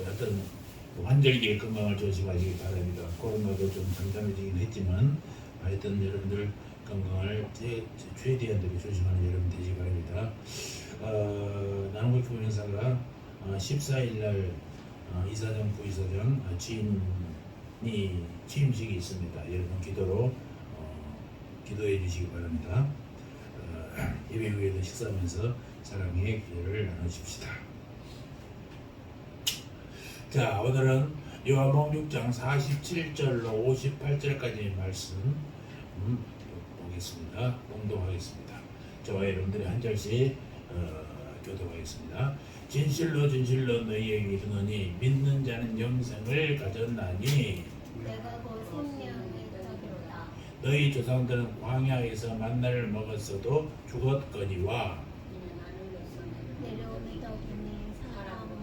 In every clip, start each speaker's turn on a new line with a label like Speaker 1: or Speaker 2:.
Speaker 1: 어떤 환절기에 건강을 조심하시기 바랍니다. 코로나도 좀 잠잠해지긴 했지만 하여튼 여러분들 건강을 최대한대로 조심하는 여러분 되시기 바랍니다. 나눔과 교회사가 14일날 이사장, 부이사장 취임식이 있습니다. 여러분 기도로 기도해 주시기 바랍니다. 예배 후에도 식사하면서 사랑의 기도를 나누십시다. 자, 오늘은 요한복음 6장 47절로 58절까지의 말씀 보겠습니다. 공동하겠습니다. 저와 여러분들이 한 절씩 교도하겠습니다. 진실로 진실로 너희에게 이르노니 믿는 자는 영생을 가졌나니
Speaker 2: 내가 곧 생명의 떡이로다.
Speaker 1: 너희 조상들은 광야에서 만나를 먹었어도 죽었거니와
Speaker 2: 내려오는 떡이니 사람을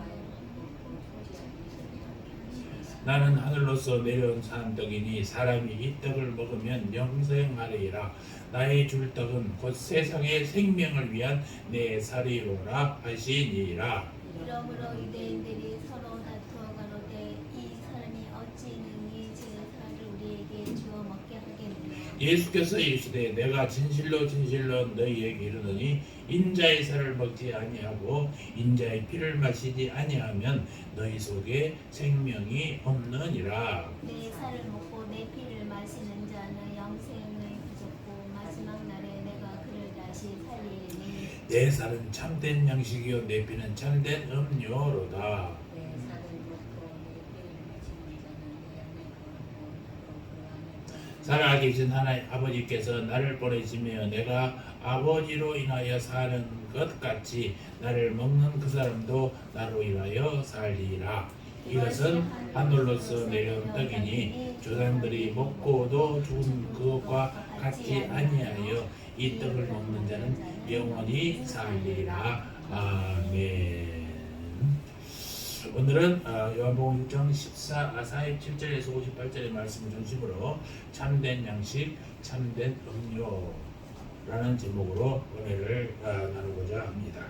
Speaker 1: 나는 하늘로서 내려온 산 떡이니 사람이 이 떡을 먹으면 영생하리라. 나의 줄 떡은 곧 세상의 생명을 위한 내 살이로라 하시니라.
Speaker 2: 이러므로 유대인들이 서로 다투어 가로되 이 사람이 어찌 능히 제 살을 우리에게 주어 먹게 하겠느냐.
Speaker 1: 예수께서 이르시되 내가 진실로 진실로 너희에게 이르노니 인자의 살을 먹지 아니하고 인자의 피를 마시지 아니하면 너희 속에 생명이 없느니라.
Speaker 2: 내 살을 먹고 내 피를 마시는 자는 영생을 가졌고 마지막 날에 내가 그를 다시 살리리니
Speaker 1: 내 살은 참된 양식이요 내 피는 참된 음료로다. 살아계신 하나님 아버지께서 나를 보내시며 내가 아버지로 인하여 사는 것 같이 나를 먹는 그 사람도 나로 인하여 살리라. 이것은 하늘로서 내려온 떡이니 조상들이 먹고도 죽은 그것과 같지 아니하여 이 떡을 먹는 자는 영원히 살리라. 아멘. 오늘은 요한복음 6장 47절에서 58절의 말씀을 중심으로 참된 양식, 참된 음료라는 제목으로 은혜를 나누고자 합니다.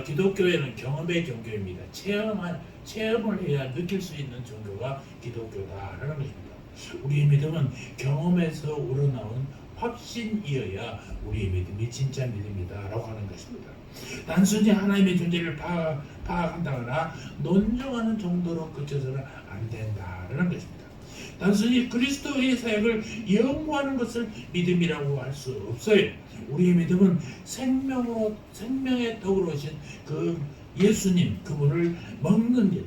Speaker 1: 기독교회는 경험의 종교입니다. 체험을 해야 느낄 수 있는 종교가 기독교다라는 것입니다. 우리의 믿음은 경험에서 우러나온 확신이어야 우리의 믿음이 진짜 믿음이다라고 하는 것입니다. 단순히 하나님의 존재를 파악한다거나 논증하는 정도로 그쳐서는 안 된다라는 것입니다. 단순히 그리스도의 사역을 연구하는 것을 믿음이라고 할 수 없어요. 우리의 믿음은 생명의 떡으로 오신 그 예수님 그분을 먹는다는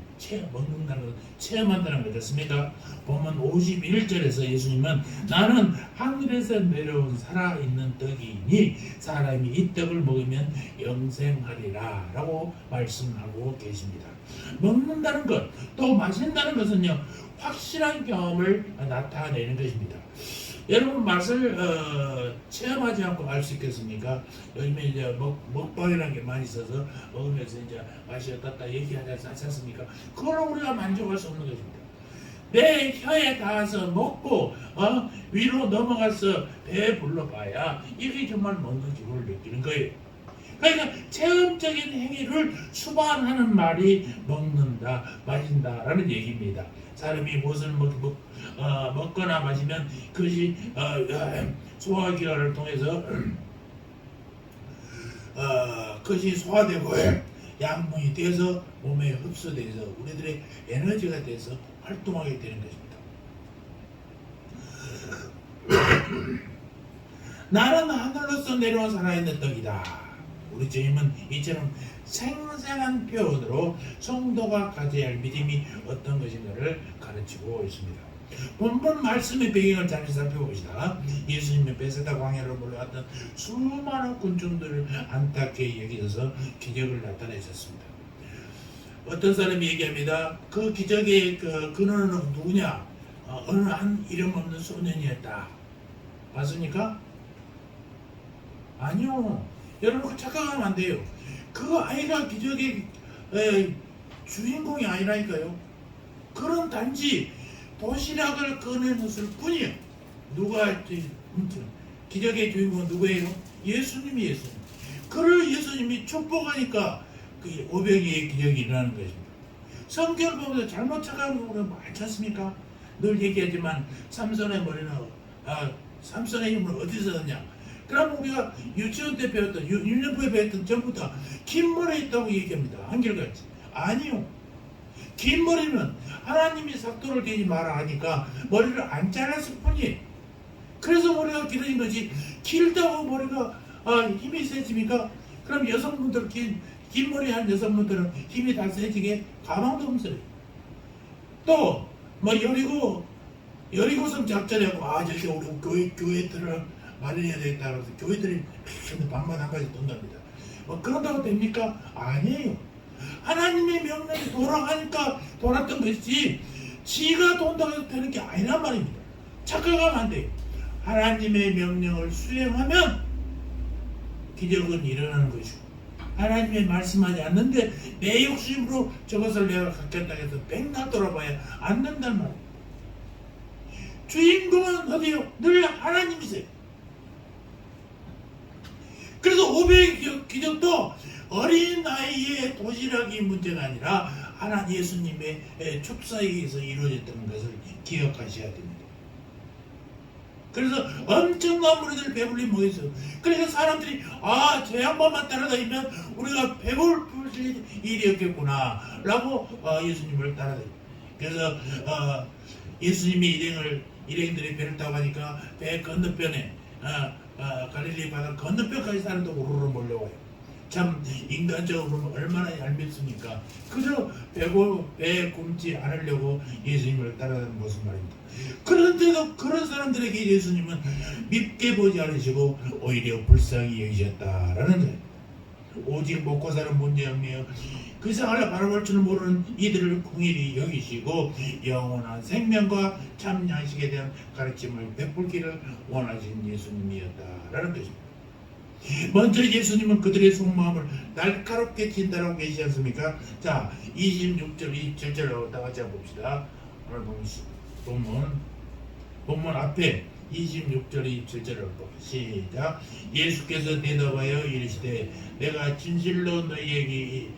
Speaker 1: 것, 체험한다는 거였습니다. 보면 51절에서 예수님은 나는 하늘에서 내려온 살아있는 떡이니 사람이 이 떡을 먹으면 영생하리라 라고 말씀하고 계십니다. 먹는다는 것, 또 마신다는 것은요 확실한 경험을 나타내는 것입니다. 여러분 맛을 체험하지 않고 알 수 있겠습니까? 요즘에 이제 먹방이라는 게 많이 있어서 먹으면서 이제 맛이 어떻다 얘기하지 않습니까? 그거로 우리가 만족할 수 없는 것입니다. 내 혀에 닿아서 먹고 위로 넘어가서 배에 불러봐야 이게 정말 먹는 기분을 느끼는 거예요. 그러니까 체험적인 행위를 수반하는 말이 먹는다, 마신다라는 얘기입니다. 사람이 무엇을 먹거나 마시면 그것이 소화기관을 통해서 그것이 소화되고 양분이 돼서 몸에 흡수돼서 우리들의 에너지가 돼서 활동하게 되는 것입니다. 나는 하늘로서 내려온 살아있는 떡이다. 우리 주님은 이처럼 생생한 표현으로 성도가 가져야 할 믿음이 어떤 것인가를 가르치고 있습니다. 본문 말씀의 배경을 잠시 살펴봅시다. 예수님이 베세다 광야로 몰려왔던 수많은 군중들을 안타깝게 여기셔서 기적을 나타내셨습니다. 어떤 사람이 얘기합니다. 그 기적의 근원은 누구냐? 어느 한 이름 없는 소년이었다. 맞습니까? 아니요. 여러분 착각하면 안 돼요. 그 아이가 기적의 주인공이 아니라니까요. 그런 단지 도시락을 꺼내놓을 뿐이에요. 누가 기적의 주인공은 누구예요? 예수님이. 그를 예수님이 축복하니까 그 500개의 기적이 일어나는 것입니다. 성경을 보면서 잘못 착각하는 경우가 많지 않습니까? 늘 얘기하지만 삼손의 머리는 삼손의 힘을 어디서 얻냐? 그럼 우리가 유치원 때 배웠던 유년부에 배웠던 전부 다 긴 머리에 있다고 얘기합니다. 한결같이. 아니요. 긴 머리는 하나님이 삭도를 대지 마라 하니까 머리를 안 잘랐을 뿐이에요. 그래서 머리가 길어진 거지. 길다고 머리가 힘이 세집니까? 그럼 여성분들 긴 머리 한 여성분들은 힘이 다 세지게 가망도 없어요. 또 뭐 여리고성 작전이라고 저기 우리 교회들을 마련해야 되겠다 그래서 교회들이 밤만 한 가지 돈답니다. 뭐 그런다고 됩니까? 아니에요. 하나님의 명령이 돌아가니까 돌았던 것이지 지가 돈다고 해서 되는 게 아니란 말입니다. 착각하면 안 돼요. 하나님의 명령을 수행하면 기적은 일어나는 것이고 하나님의 말씀하지 않는데 내 욕심으로 저것을 내가 갖겠다 해서 백날 돌아봐야 안 된단 말이에요. 주인공은 어디요? 늘 하나님이세요. 그래서 500의 기적도 어린 나이에 도시락이 문제가 아니라 하나님 예수님의 축사에 의해서 이루어졌다는 것을 기억하셔야 됩니다. 그래서 엄청난 무리들 배불리 모였어요. 그래서 사람들이 저 양반만 따라다니면 우리가 배고플 일이 없겠구나 라고 예수님을 따라다녀요. 그래서 예수님이 일행들이 배를 타고 가니까 배 건너편에 갈릴리 바다 건너편까지 사람도 우르르 몰려와요. 참 인간적으로 얼마나 얄밉습니까? 그저 배 굶지 않으려고 예수님을 따라가는 모습 말입니다. 그런데도 그런 사람들에게 예수님은 밉게 보지 않으시고 오히려 불쌍히 여기셨다라는 거예요. 오직 먹고 사는 문제였며 그 세상을 바라볼 줄 모르는 이들을 긍휼히 여기시고 영원한 생명과 참 양식에 대한 가르침을 베풀기를 원하신 예수님이었다라는 것입니다. 먼저 예수님은 그들의 속마음을 날카롭게 진단하고 계시지 않습니까? 자, 26절, 27절로 다 같이 봅시다. 오늘 본문 앞에 26절, 27절을 봅시다. 시작. 예수께서 대답하여 이르시되 내가 진실로 너희에게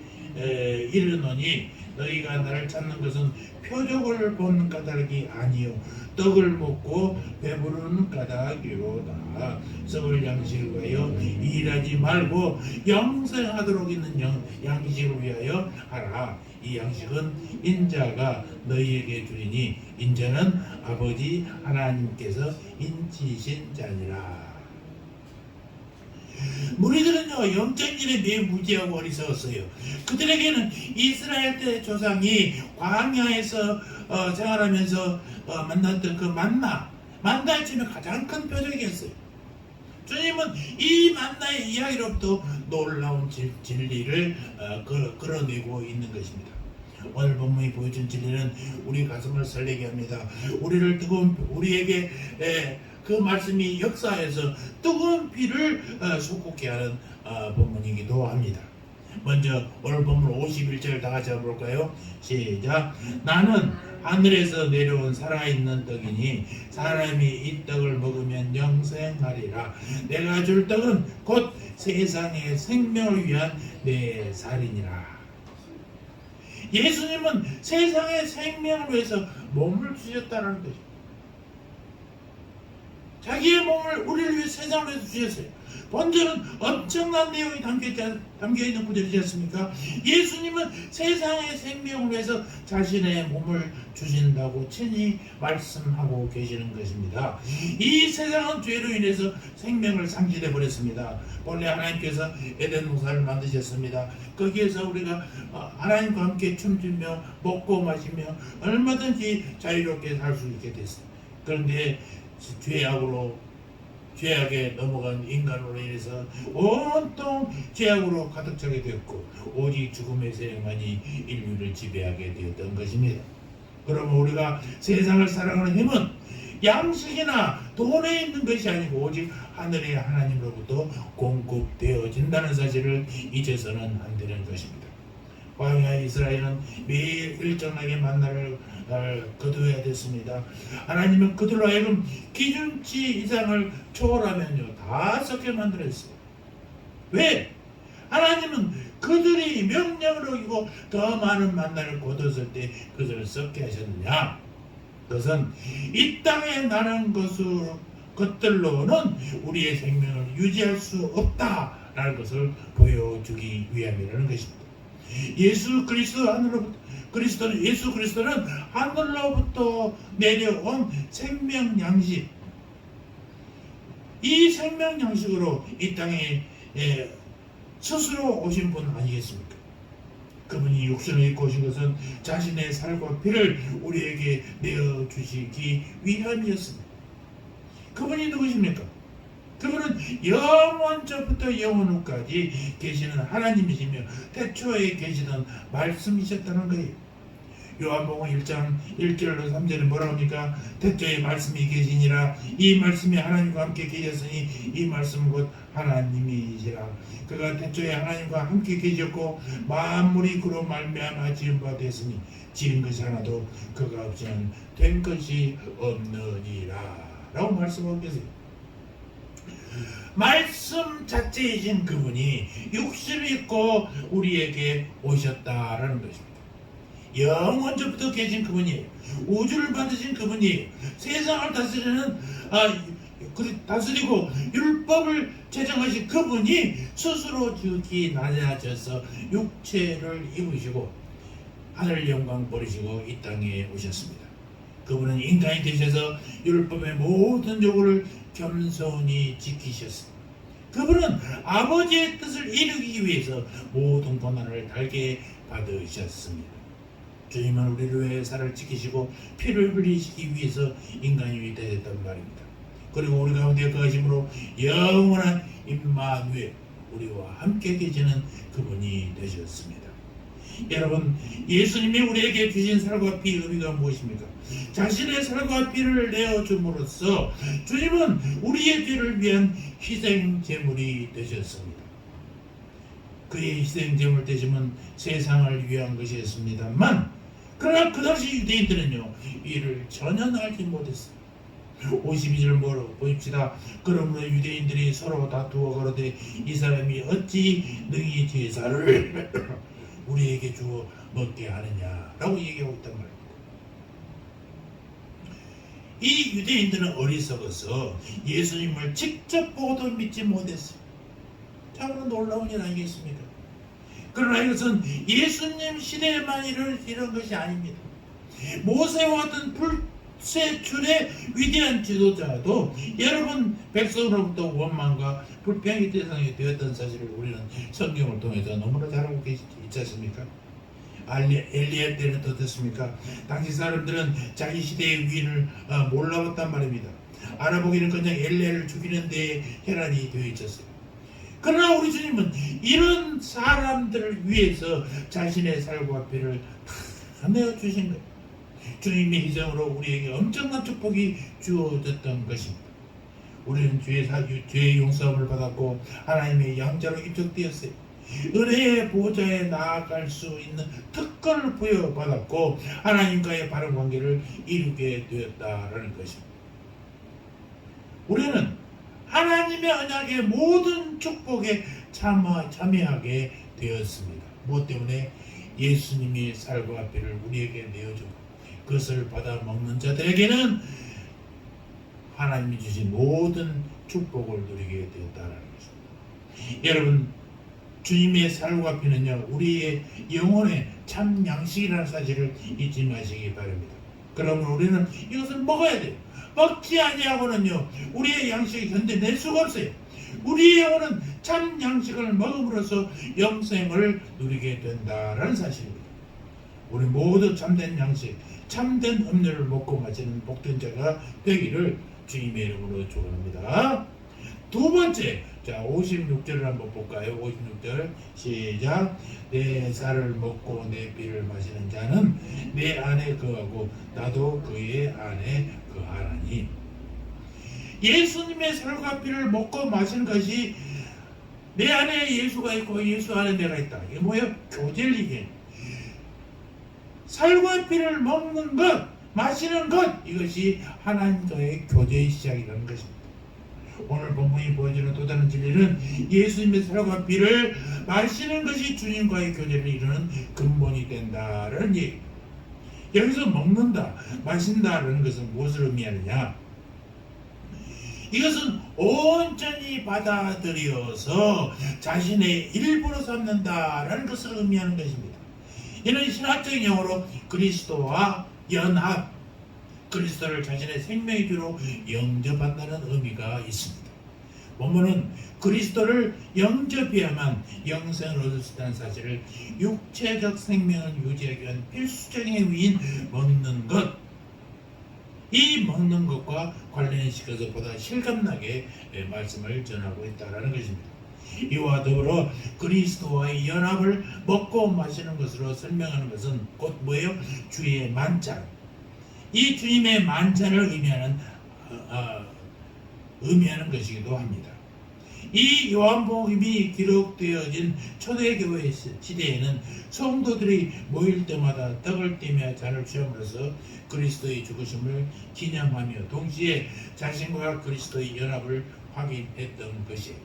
Speaker 1: 이르노니 너희가 나를 찾는 것은 표적을 보는 까닭이 아니요 떡을 먹고 배부르는 까닭이로다. 썩을 양식을 위하여 일하지 말고 영생하도록 있는 양식을 위하여 하라. 이 양식은 인자가 너희에게 주리니 인자는 아버지 하나님께서 인치신 자니라. 무리들은요 영적인에 매우 무지하고 어리석었어요. 그들에게는 이스라엘 때 조상이 광야에서 생활하면서 만났던 그 만나의 점이 가장 큰 표적이었어요. 주님은 이 만나의 이야기로부터 놀라운 진리를 끌어내고 있는 것입니다. 오늘 본문이 보여준 진리는 우리 가슴을 설레게 합니다. 우리에게 그 말씀이 역사에서 뜨거운 피를 솟구게 하는 본문이기도 합니다. 먼저 오늘 본문 51절 다 같이 볼까요? 시작. 나는 하늘에서 내려온 살아있는 떡이니 사람이 이 떡을 먹으면 영생하리라. 내가 줄 떡은 곧 세상의 생명을 위한 내 살이니라. 예수님은 세상의 생명을 위해서 몸을 주셨다는 것입니다. 자기의 몸을 우리를 위해 세상을 위해서 주셨어요. 본절은 엄청난 내용이 담겨있는 구절이지 않습니까? 예수님은 세상의 생명을 위해서 자신의 몸을 주신다고 친히 말씀하고 계시는 것입니다. 이 세상은 죄로 인해서 생명을 상실해 버렸습니다. 본래 하나님께서 에덴 동산을 만드셨습니다. 거기에서 우리가 하나님과 함께 춤추며 먹고 마시며 얼마든지 자유롭게 살 수 있게 됐어요. 그런데 죄악에 넘어간 인간으로 인해서 온통 죄악으로 가득 차게 되었고 오직 죽음의 세력만이 인류를 지배하게 되었던 것입니다. 그러면 우리가 세상을 사랑하는 힘은 양식이나 돈에 있는 것이 아니고 오직 하늘의 하나님으로부터 공급되어진다는 사실을 잊어서는 안 되는 것입니다. 광야의 이스라엘은 매일 일정하게 만나를 거두어야 됐습니다. 하나님은 그들로 하여금 기준치 이상을 초월하면요 다 썩게 만들었어요. 왜? 하나님은 그들이 명령을 어기고 주고 더 많은 만나를 거뒀을 때 그것을 썩게 하셨느냐? 그것은 이 땅에 나는 것들로는 우리의 생명을 유지할 수 없다라는 것을 보여주기 위함이라는 것입니다. 예수 그리스도는 하늘로부터 내려온 생명 양식, 이 생명 양식으로 이 땅에 스스로 오신 분 아니겠습니까? 그분이 육신을 입고 오신 것은 자신의 살과 피를 우리에게 내어주시기 위함이었습니다. 그분이 누구십니까? 그분은 영원전부터 영원후까지 계시는 하나님이시며 태초에 계시던 말씀이셨다는 거예요. 요한복음 1장 1절로 3절에 뭐라고 합니까? 태초에 말씀이 계시니라. 이 말씀이 하나님과 함께 계셨으니 이 말씀은 곧 하나님이시라. 그가 태초에 하나님과 함께 계셨고 만물이 그로 말미암아 지은 바 됐으니 지은 것이 하나도 그가 없이는 된 것이 없느니라 라고 말씀하고 계세요. 말씀 자체이신 그분이 육신을 입고 우리에게 오셨다라는 것입니다. 영원전부터 계신 그분이에요. 우주를 만드신 그분이에요. 세상을 다스리고 율법을 제정하신 그분이 스스로 지극히 낮아져서 육체를 입으시고 하늘 영광 버리시고 이 땅에 오셨습니다. 그분은 인간이 되셔서 율법의 모든 요구를 겸손히 지키셨습니다. 그분은 아버지의 뜻을 이루기 위해서 모든 고난을 달게 받으셨습니다. 주님은 우리를 위해 살을 지키시고 피를 흘리시기 위해서 인간이 되셨단 말입니다. 그리고 우리 가운데 거하심으로 영원한 임마누엘, 우리와 함께 계시는 그분이 되셨습니다. 여러분, 예수님이 우리에게 주신 살과 피 의미가 무엇입니까? 자신의 살과 피를 내어줌으로써 주님은 우리의 죄를 위한 희생 제물이 되셨습니다. 그의 희생 제물 되심은 세상을 위한 것이었습니다만, 그러나 그 당시 유대인들은요, 이를 전혀 알지 못했어요. 52절 뭐라고 보십시다. 그러므로 유대인들이 서로 다투어 가로되 이 사람이 어찌 능히 제사를 우리에게 주어 먹게 하느냐라고 얘기하고 있단 말입니다. 이 유대인들은 어리석어서 예수님을 직접 보고도 믿지 못했어요. 참으로 놀라운 일 아니겠습니까? 그러나 이것은 예수님 시대에만 이런 것이 아닙니다. 모세와 같은 불세출의 위대한 지도자도 여러분 백성으로부터 원망과 불평의 대상이 되었던 사실을 우리는 성경을 통해서 너무나 잘 알고 있지 않습니까? 엘리야 때는 어떻습니까? 당시 사람들은 자기 시대의 위인을 몰라봤단 말입니다. 알아보기는커녕 엘리야를 죽이는 데에 혈안이 되어 있었어요. 그러나 우리 주님은 이런 사람들을 위해서 자신의 살과 피를 다 내어주신 거예요. 주님의 희생으로 우리에게 엄청난 축복이 주어졌던 것입니다. 우리는 죄의 용서함을 받았고 하나님의 양자로 입적되었어요. 은혜의 보좌에 나아갈 수 있는 특권을 부여받았고 하나님과의 바른 관계를 이루게 되었다라는 것입니다. 우리는 하나님의 언약의 모든 축복에 참여하게 되었습니다. 무엇 때문에? 예수님의 살과 피를 우리에게 내어주고 그것을 받아 먹는 자들에게는 하나님이 주신 모든 축복을 누리게 되었다는 것입니다. 여러분, 주님의 살과 피는요, 우리의 영혼의 참 양식이라는 사실을 잊지 마시기 바랍니다. 그러면 우리는 이것을 먹어야 돼요. 먹지 아니하고는요, 우리의 양식이 견뎌낼 수가 없어요. 우리의 영혼은 참 양식을 먹음으로써 영생을 누리게 된다라는 사실입니다. 우리 모두 참된 양식, 참된 음료를 먹고 마시는 복된 자가 되기를 주님의 이름으로 축원합니다. 두 번째, 자 56절을 한번 볼까요? 56절 시작. 내 살을 먹고 내 피를 마시는 자는 내 안에 거하고 나도 그의 안에 거하나니. 예수님의 살과 피를 먹고 마시는 것이 내 안에 예수가 있고 예수 안에 내가 있다. 이게 뭐예요? 교제를 얘기해요. 살과 피를 먹는 것, 마시는 것, 이것이 하나님과의 교제의 시작이라는 것입니다. 오늘 본문이 보여주는 또 다른 진리는 예수님의 살과 피를 마시는 것이 주님과의 교제를 이루는 근본이 된다라는 얘기. 여기서 먹는다, 마신다라는 것은 무엇을 의미하느냐? 이것은 온전히 받아들여서 자신의 일부로 삼는다라는 것을 의미하는 것입니다. 이는 신학적인 용어로 그리스도와 연합, 그리스도를 자신의 생명의 주로 영접한다는 의미가 있습니다. 본문은 그리스도를 영접해야만 영생을 얻을 수 있다는 사실을 육체적 생명을 유지하기 위한 필수적인 행위인 먹는 것, 이 먹는 것과 관련시켜서 보다 실감나게 말씀을 전하고 있다는 것입니다. 이와 더불어 그리스도와의 연합을 먹고 마시는 것으로 설명하는 것은 곧 뭐예요? 주의 만찬. 이 주님의 만찬을 의미하는 것이기도 합니다. 이 요한복음이 기록되어진 초대교회 시대에는 성도들이 모일 때마다 떡을 떼며 잔을 취함으로써 그리스도의 죽으심을 기념하며 동시에 자신과 그리스도의 연합을 확인했던 것이에요.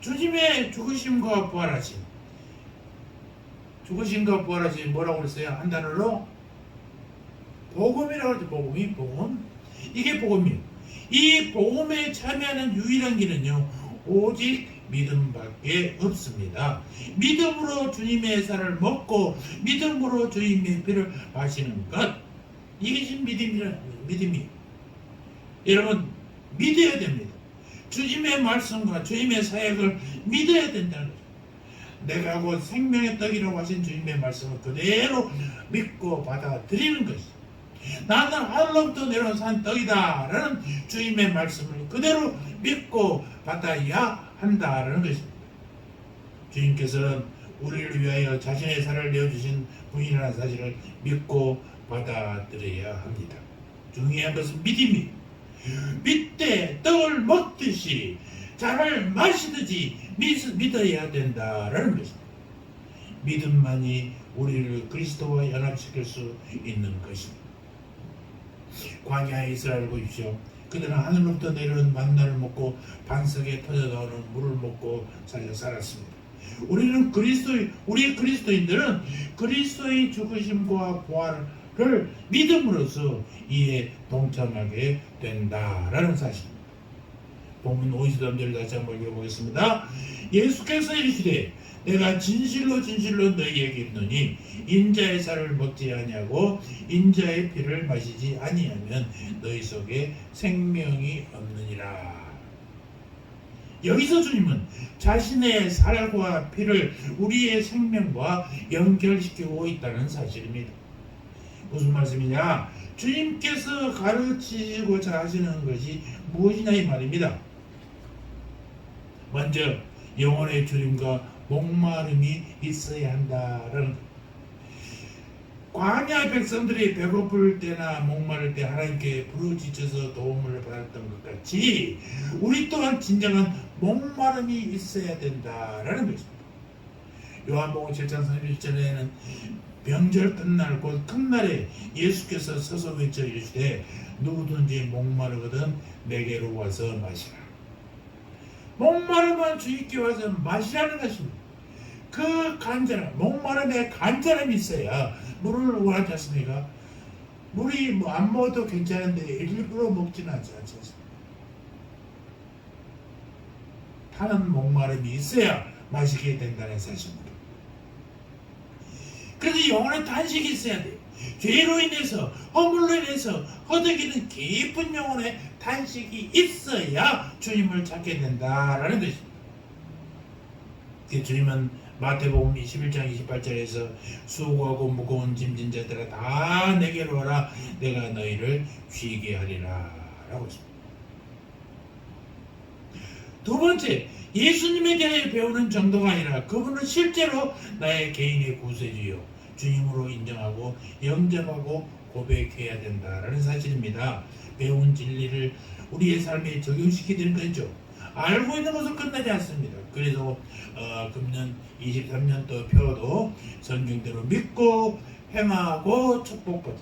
Speaker 1: 주님의 죽으심과 부활하심, 뭐라고 그랬어요? 한 단어로 복음이라고 하죠. 복음. 이게 복음이에요. 이 복음에 참여하는 유일한 길은요, 오직 믿음밖에 없습니다. 믿음으로 주님의 살을 먹고 믿음으로 주님의 피를 마시는 것, 이것이 믿음이에요. 여러분, 믿어야 됩니다. 주님의 말씀과 주님의 사역을 믿어야 된다는 거죠. 내가 곧 생명의 떡이라고 하신 주님의 말씀을 그대로 믿고 받아들이는 것이죠. 나는 하늘로부터 내려온 산 떡이다 라는 주님의 말씀을 그대로 믿고 받아야 한다라는 것입니다. 주님께서는 우리를 위하여 자신의 살을 내어주신 분이라는 사실을 믿고 받아들여야 합니다. 중요한 것은 믿음이에요. 믿되 떡을 먹듯이 잔을 마시듯이 믿어야 된다라는 것입니다. 믿음만이 우리를 그리스도와 연합시킬 수 있는 것입니다. 광야의 이스라엘 보십시오. 그들은 하늘로부터 내려오는 만나를 먹고 반석에 터져나오는 물을 먹고 살았습니다. 우리 그리스도인들은 그리스도의 죽으심과 부활을 믿음으로써 이에 동참하게 된다라는 사실입니다. 본문 53절 다시 한번 읽어보겠습니다. 예수께서 이르시되 내가 진실로 너희에게 이르노니 인자의 살을 먹지 아니하고 인자의 피를 마시지 아니하면 너희 속에 생명이 없느니라. 여기서 주님은 자신의 살과 피를 우리의 생명과 연결시키고 있다는 사실입니다. 무슨 말씀이냐? 주님께서 가르치고자 하시는 것이 무엇이냐 이 말입니다. 먼저 영혼의 주님과 목마름이 있어야 한다라는 것. 광야 백성들이 배고플 때나 목마를 때 하나님께 부르짖어서 도움을 받았던 것 같이 우리 또한 진정한 목마름이 있어야 된다라는 것입니다. 요한복음 7장 31절에는 명절 끝날 곧 큰날에 예수께서 서서 외쳐 이르시되 누구든지 목마르거든 내게로 와서 마시라. 목마르면 주님께 와서 마시라는 것입니다. 그 간절함, 목마름에 간절함이 있어야 물을 원하지 않습니까? 물이 안 먹어도 괜찮은데 일부러 먹지는 않지 않습니까? 타는 목마름이 있어야 마시게 된다는 사실입니다. 그래서 영혼의 탄식이 있어야 돼요. 죄로 인해서, 허물로 인해서 허덕이는 깊은 영혼의 탄식이 있어야 주님을 찾게 된다라는 것입니다. 주님은 마태복음 21장 28절에서 수고하고 무거운 짐진 자들아 다 내게로 와라 내가 너희를 쉬게 하리라 라고 했습니다. 두 번째, 예수님에 대해 배우는 정도가 아니라 그분은 실제로 나의 개인의 구세주요 주님으로 인정하고 영접하고 고백해야 된다라는 사실입니다. 배운 진리를 우리의 삶에 적용시키는 거죠. 알고 있는 것은 끝나지 않습니다. 그래서 금년 23년도 표도 성경대로 믿고 행하고 축복받은.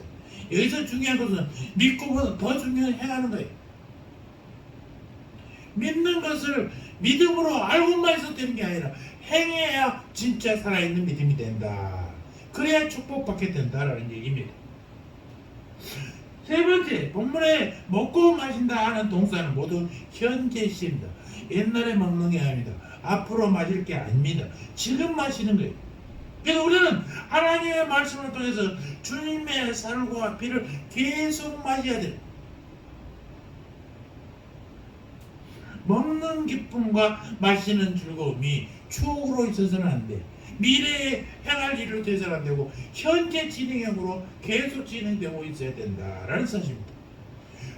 Speaker 1: 여기서 중요한 것은 믿고보다 더 중요한 행하는 거예요. 믿는 것을 믿음으로 알고만 있어도 되는 게 아니라 행해야 진짜 살아있는 믿음이 된다. 그래야 축복받게 된다라는 얘기입니다. 세 번째, 본문에 먹고 마신다 하는 동사는 모두 현재 시입니다. 옛날에 먹는 게 아닙니다. 앞으로 마실 게 아닙니다. 지금 마시는 거예요. 그래서 우리는 하나님의 말씀을 통해서 주님의 살과 피를 계속 마셔야 돼요. 먹는 기쁨과 마시는 즐거움이 추억으로 있어서는 안 돼. 미래에 행할 일로 돼서는 안 되고 현재 진행형으로 계속 진행되고 있어야 된다라는 사실입니다.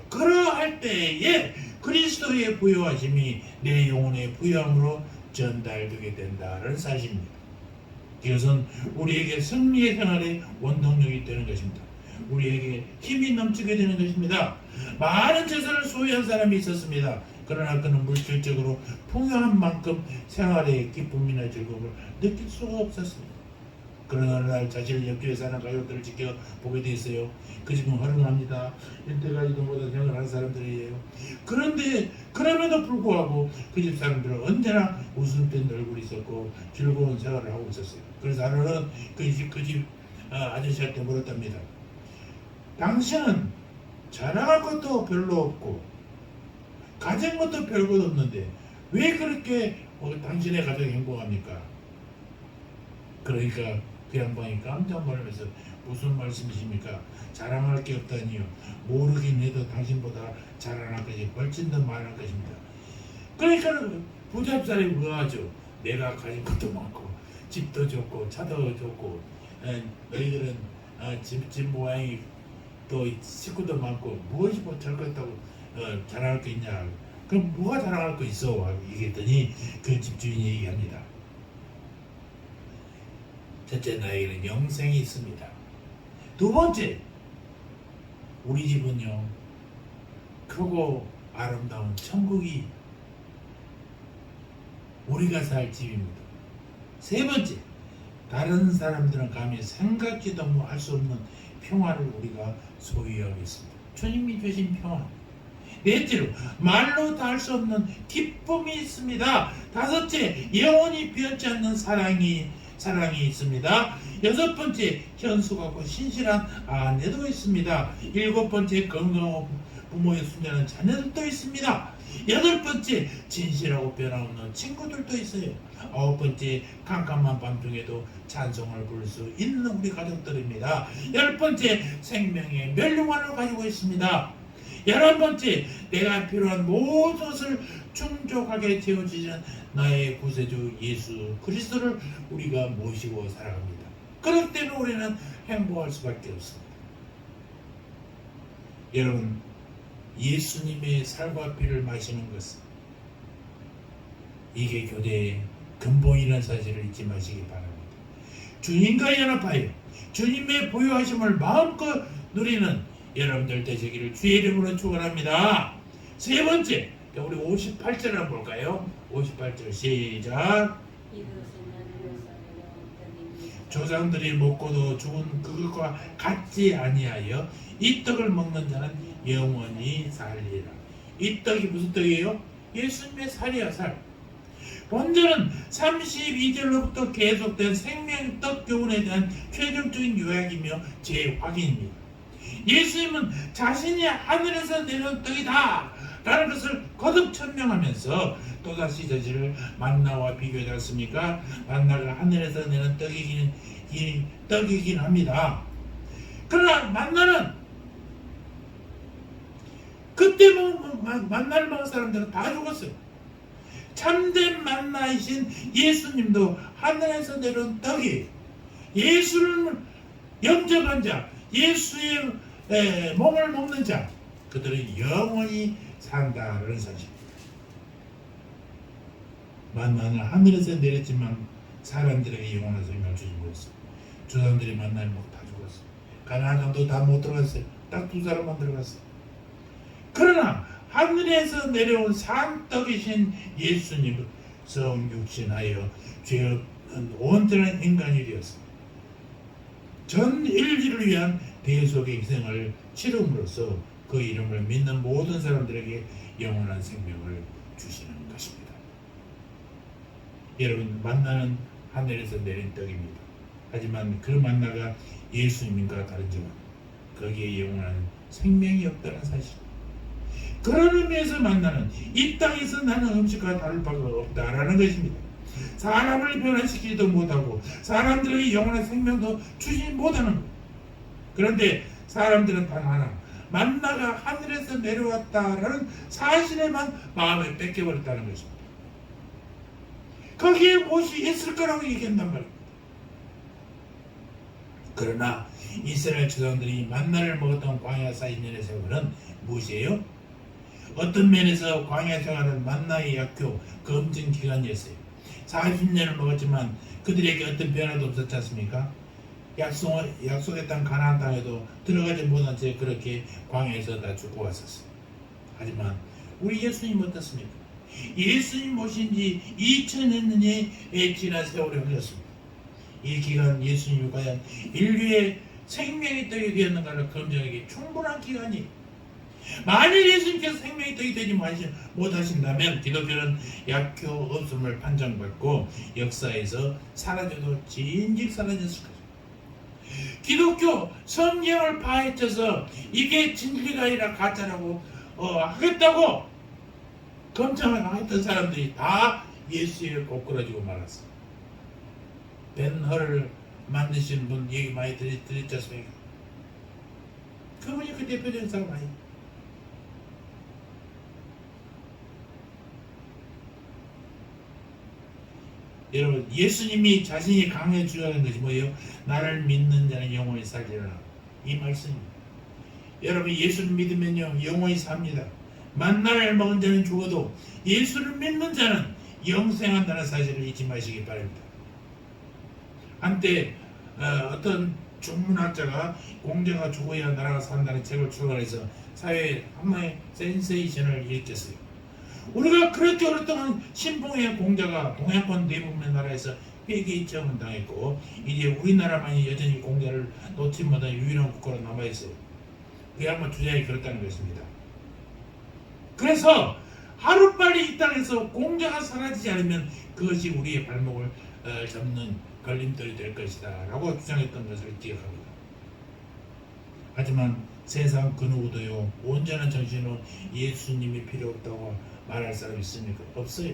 Speaker 1: 그러할 때에 그리스도의 부요하심이 내 영혼의 부요함으로 전달되게 된다라는 사실입니다. 이것은 우리에게 승리의 생활의 원동력이 되는 것입니다. 우리에게 힘이 넘치게 되는 것입니다. 많은 재산을 소유한 사람이 있었습니다. 그러나 그는 물질적으로 풍요한 만큼 생활의 기쁨이나 즐거움을 느낄 수가 없었습니다. 그러나 어느 날 자신을 옆집에 사는 가족들을 지켜보게 되었어요. 그 집은 허름합니다. 일때까지도 못한 생활을 하는 사람들이에요. 그런데 그럼에도 불구하고 그 집 사람들은 언제나 웃음 뜬 얼굴이 있었고 즐거운 생활을 하고 있었어요. 그래서 하루는 그 집 아저씨한테 물었답니다. 당신은 자랑할 것도 별로 없고 가진 것도 별것 없는데 왜 그렇게 당신의 가정이 행복합니까? 그러니까 그 양반이 깜짝 놀라면서 무슨 말씀이십니까? 자랑할 게 없다니요. 모르긴 해도 당신보다 자랑할 것이 훨씬 더 많을 것입니다. 그러니까 부잣살이 뭐하죠? 내가 가진 것도 많고 집도 좋고 차도 좋고 너희들은 집 모양이 또 식구도 많고 무엇이 뭐 저렇다고 자랑할 게 있냐? 그럼 뭐가 자랑할 거 있어? 얘기했더니 그 집주인이 얘기합니다. 첫째, 나에게는 영생이 있습니다. 두 번째, 우리 집은요 크고 아름다운 천국이 우리가 살 집입니다. 세 번째, 다른 사람들은 감히 생각지도 할 수 없는 평화를 우리가 소유하고 있습니다. 주님이 주신 평화. 넷째로, 말로 다 할 수 없는 기쁨이 있습니다. 다섯째, 영원히 변치 않는 사랑이 있습니다. 여섯 번째, 현숙하고 신실한 아내도 있습니다. 일곱 번째, 건강하고 부모의 순전한 자녀들도 있습니다. 여덟 번째, 진실하고 변함없는 친구들도 있어요. 아홉 번째, 깜깜한 밤중에도 찬송을 부를 수 있는 우리 가족들입니다. 열 번째, 생명의 멸류관을 가지고 있습니다. 11번째, 내가 필요한 모든 것을 충족하게 채워주시는 나의 구세주 예수 그리스도를 우리가 모시고 살아갑니다. 그렇기 때문에 우리는 행복할 수밖에 없습니다. 여러분, 예수님의 살과 피를 마시는 것은 이게 교제의 근본이라는 사실을 잊지 마시기 바랍니다. 주님과 연합하여 주님의 보유하심을 마음껏 누리는 여러분들 되시기를 주의 이름으로 축원합니다. 세 번째, 우리 58절 한번 볼까요? 58절 시작. 조상들이 먹고도 죽은 그것과 같지 아니하여 이 떡을 먹는 자는 영원히 살리라. 이 떡이 무슨 떡이에요? 예수님의 살이야, 살. 본절은 32절로부터 계속된 생명떡 교훈에 대한 최종적인 요약이며 재확인입니다. 예수님은 자신이 하늘에서 내려온 떡이다 라는 것을 거듭 천명하면서 또다시 자신을 만나와 비교하지 않습니까? 만나가 하늘에서 내려온 떡이긴 합니다. 그러나 만나는 그때 만나를 먹은 사람들은 다 죽었어요. 참된 만나이신 예수님도 하늘에서 내려온 떡이에요. 예수를 영접한 자, 예수의 몸을 먹는 자, 그들은 영원히 산다라는 사실. 만나는 하늘에서 내렸지만 사람들에게 영원한 생명을 주지 못했어요. 조상들이 만나를 먹고 다 죽었어요. 가나안 강도 다 못 들어갔어요. 딱 두 사람만 들어갔어요. 그러나 하늘에서 내려온 산떡이신 예수님은 성육신하여 죄 없는 온전한 인간이 되었습니다. 전 인류를 위한 대속의 희생을 치름으로써 그 이름을 믿는 모든 사람들에게 영원한 생명을 주시는 것입니다. 여러분, 만나는 하늘에서 내린 떡입니다. 하지만 그 만나가 예수님과 다른 점은 거기에 영원한 생명이 없다는 사실. 그런 의미에서 만나는 이 땅에서 나는 음식과 다를 바가 없다라는 것입니다. 사람을 변화시키지도 못하고 사람들에게 영원한 생명도 주지 못하는 것. 그런데 사람들은 단 하나, 만나가 하늘에서 내려왔다라는 사실에만 마음에 뺏겨버렸다는 것입니다. 거기에 무엇이 있을 거라고 얘기한단 말입니다. 그러나 이스라엘 조상들이 만나를 먹었던 광야 40년의 세월은 무엇이에요? 어떤 면에서 광야 생활은 만나의 약효, 검증 기간이었어요. 40년을 먹었지만 그들에게 어떤 변화도 없었지 않습니까? 약속의 땅 가나안 땅에도 들어가지 못한 채 그렇게 광야에서 다 죽고 왔었어요. 하지만 우리 예수님 어떻습니까? 예수님 모신 지 2000년의 지난 세월이 흘렀습니다. 이 기간 예수님이 과연 인류의 생명의 떡이 되었는가를 검증하기 충분한 기간이에요. 만일 예수님께서 생명의 떡이 되지 못하신다면 기독교는 약효 없음을 판정받고 역사에서 사라져도 진즉 사라졌을 거죠. 기독교 성경을 파헤쳐서 이게 진리가 아니라 가짜라고 하겠다고 검증을 했던 사람들이 다 예수에 꼬꾸라지고 말았어요. 벤허를 만드신 분 얘기 많이 들었지 않습니까? 그분이 그 대표적인 사람 아니에요. 여러분, 예수님이 자신이 강해 주자는 것이 뭐예요? 나를 믿는 자는 영원히 살리라. 이 말씀입니다. 여러분, 예수를 믿으면요 영원히 삽니다. 만나를 먹은 자는 죽어도 예수를 믿는 자는 영생한다는 사실을 잊지 마시기 바랍니다. 한때 어떤 중문학자가 공자가 죽어야 나라가 산다는 책을 출간해서 사회에 하나의 센세이션을 일으켰어요. 우리가 그렇게 오랫동안 신봉의 공자가 동양권 대부분의 나라에서 폐기 처형을 당했고 이제 우리나라만이 여전히 공자를 놓지 못한 유일한 국가로 남아있어요. 그야말로 주장이 그렇다는 것입니다. 그래서 하루빨리 이 땅에서 공자가 사라지지 않으면 그것이 우리의 발목을 잡는 걸림돌이 될 것이다 라고 주장했던 것을 기억합니다. 하지만 세상 그 누구도요 온전한 정신으로 예수님이 필요 없다고 말할 사람이 있습니까? 없어요.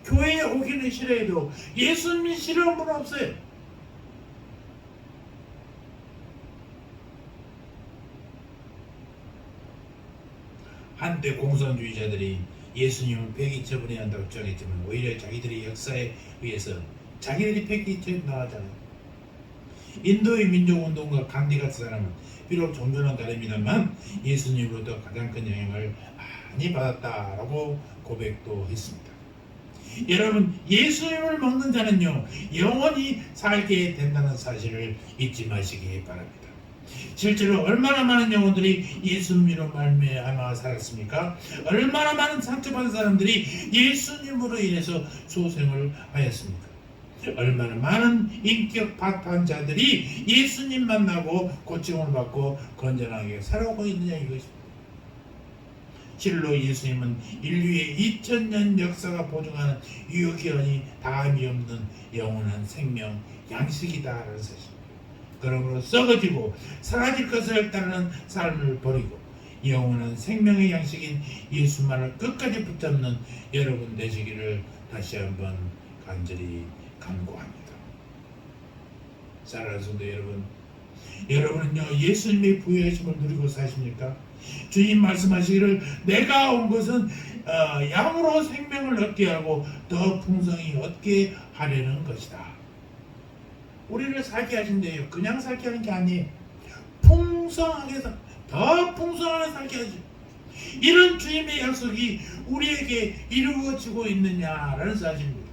Speaker 1: 교회에 오기는 싫어해도 예수님이 싫어하는 분은 없어요. 한때 공산주의자들이 예수님을 폐기 처분해야 한다고 주장했지만 오히려 자기들의 역사에 의해서 자기들이 폐기 처분하잖아요. 인도의 민족운동가 간디 같은 사람은 비록 종교는 다릅니다만 예수님으로부터 가장 큰 영향을 많이 받았다라고 고백도 했습니다. 여러분, 예수님을 먹는 자는요 영원히 살게 된다는 사실을 잊지 마시기 바랍니다. 실제로 얼마나 많은 영혼들이 예수님으로 말미암아 살았습니까? 얼마나 많은 상처받은 사람들이 예수님으로 인해서 소생을 하였습니까? 얼마나 많은 인격 파탄자들이 예수님 만나고 고침을 받고 건전하게 살아오고 있느냐 이것입니다. 실로 예수님은 인류의 2000년 역사가 보증하는 유효기한이 다함이 없는 영원한 생명 양식이다라는 사실. 그러므로 썩어지고 사라질 것을 따르는 삶을 버리고 영원한 생명의 양식인 예수만을 끝까지 붙잡는 여러분 되시기를 다시 한번 간절히 간구합니다. 사랑하는 성도 여러분, 여러분은요 예수님의 부여하심을 누리고 사십니까? 주님 말씀하시기를 내가 온 것은 양으로 생명을 얻게 하고 더 풍성히 얻게 하려는 것이다. 우리를 살게 하신대요. 그냥 살게 하는 게 아니에요. 풍성하게 더 풍성하게 살게 하죠. 이런 주님의 약속이 우리에게 이루어지고 있느냐라는 사실입니다.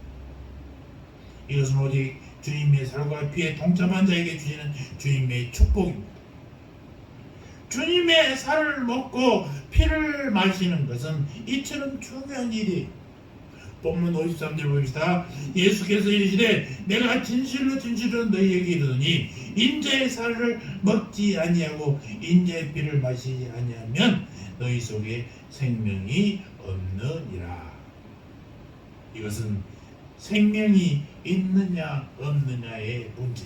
Speaker 1: 이것은 오직 주님의 살과 피에 동참한 자에게 주시는 주님의 축복입니다. 주님의 살을 먹고 피를 마시는 것은 이처럼 중요한 일이에요. 본문 53절 봅시다. 예수께서 이르시되 내가 진실로 진실로 너희에게 이르노니 인자의 살을 먹지 아니하고 인자의 피를 마시지 아니하면 너희 속에 생명이 없느니라. 이것은 생명이 있느냐 없느냐의 문제.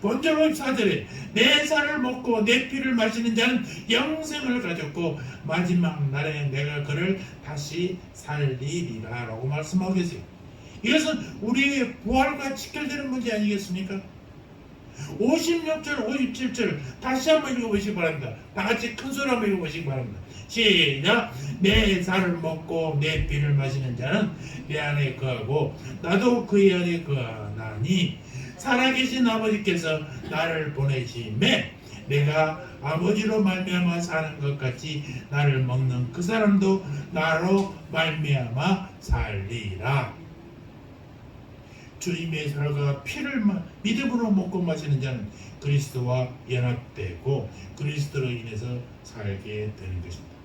Speaker 1: 본절은 4절에 내 살을 먹고 내 피를 마시는 자는 영생을 가졌고 마지막 날에 내가 그를 다시 살리리라 라고 말씀하고 계세요. 이것은 우리의 부활과 직결되는 문제 아니겠습니까? 56절 57절 다시 한번 읽어보시기 바랍니다. 다같이 큰 소리 한번 읽어보시기 바랍니다. 시작. 내 살을 먹고 내 피를 마시는 자는 내 안에 거하고 나도 그의 안에 거하나니 살아계신 아버지께서 나를 보내심에 내가 아버지로 말미암아 사는 것 같이 나를 먹는 그 사람도 나로 말미암아 살리라. 주님의 살과 피를 믿음으로 먹고 마시는 자는 그리스도와 연합되고 그리스도로 인해서 살게 되는 것입니다.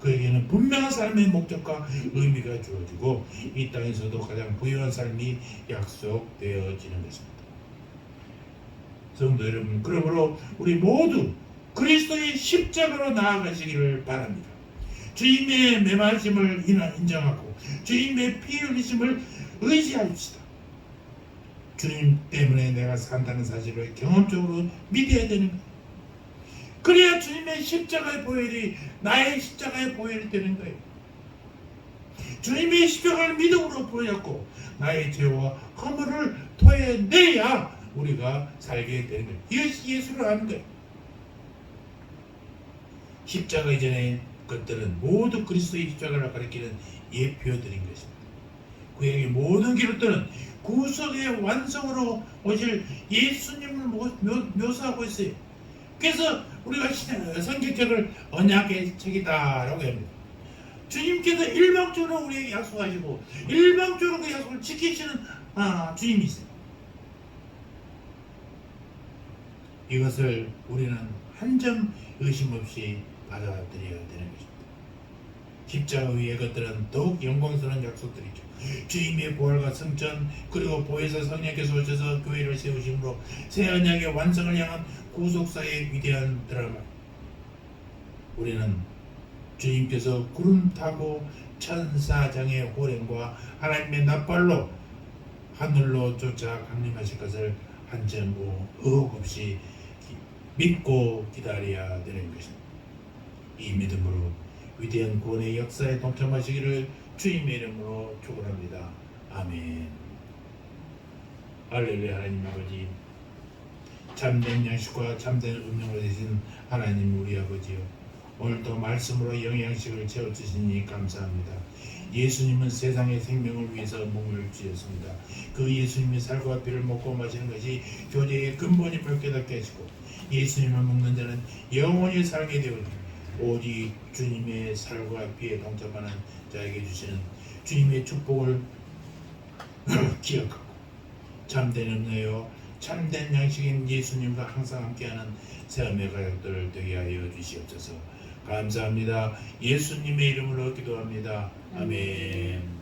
Speaker 1: 그에게는 분명한 삶의 목적과 의미가 주어지고 이 땅에서도 가장 부유한 삶이 약속되어지는 것입니다. 성도 여러분, 그러므로 우리 모두 그리스도의 십자가로 나아가시기를 바랍니다. 주님의 매맞음을 인정하고 주님의 피 흘리심을 의지합시다. 주님 때문에 내가 산다는 사실을 경험적으로 믿어야 되는 거예요. 그래야 주님의 십자가의 보혈이 나의 십자가의 보혈이 되는 거예요. 주님의 십자가를 믿음으로 보였고 나의 죄와 허물을 토해내야 우리가 살게 되는 거예요. 이것이 예수를 아는 거예요. 십자가 이전의 것들은 모두 그리스도의 십자가를 가리키는 예표들인 것입니다. 그에게 모든 기록들은 구속의 완성으로 오실 예수님을 묘사하고 있어요. 그래서 우리가 성경책을 언약의 책이다라고 합니다. 주님께서 일방적으로 우리에게 약속하시고 일방적으로 그 약속을 지키시는 주님이 있어요. 이것을 우리는 한 점 의심 없이 받아들여야 되는 것입니다. 십자가 위의 것들은 더욱 영광스러운 약속들이죠. 주님의 부활과 승천 그리고 보혜사 성령께서 오셔서 교회를 세우심으로 새 언약의 완성을 향한 구속사의 위대한 드라마. 우리는 주님께서 구름 타고 천사장의 호령과 하나님의 낫발로 하늘로 쫓아 강림하실 것을 한 점 의혹 없이 믿고 기다려야 되는 것입니다. 이 믿음으로 위대한 구원의 역사에 동참하시기를 주님의 이름으로 축원합니다. 아멘. 할렐루야. 하나님 아버지, 참된 양식과 참된 음료가 되신 하나님 우리 아버지요, 오늘도 말씀으로 영양식을 채워주시니 감사합니다. 예수님은 세상의 생명을 위해서 몸을 주셨습니다. 그 예수님의 살과 피를 먹고 마시는 것이 교제의 근본임을 깨닫게 하시고 예수님을 먹는 자는 영원히 살게 되오니 오직 주님의 살과 피에 동참하는 자에게 주시는 주님의 축복을 기억하고 참된 음료요 참된 양식인 예수님과 항상 함께하는 새함의 가족들 되게 하여 주시옵소서. 감사합니다. 예수님의 이름으로 기도합니다. 아멘.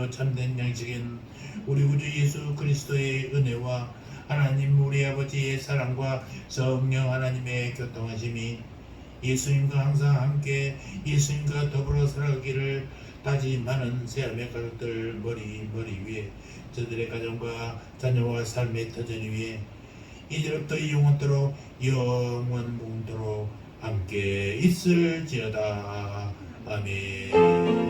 Speaker 1: 진리요 참된 양식인 우리 구주 예수 그리스도의 은혜와 하나님 우리 아버지의 사랑과 성령 하나님의 교통하심이 예수님과 항상 함께 예수님과 더불어 살아가기를 다짐하는 새하멜 가족들 머리 위에 저들의 가정과 자녀와 삶의 터전 위에 이제부터 영원토록 영원 무궁토록 함께 있을지어다. 아멘.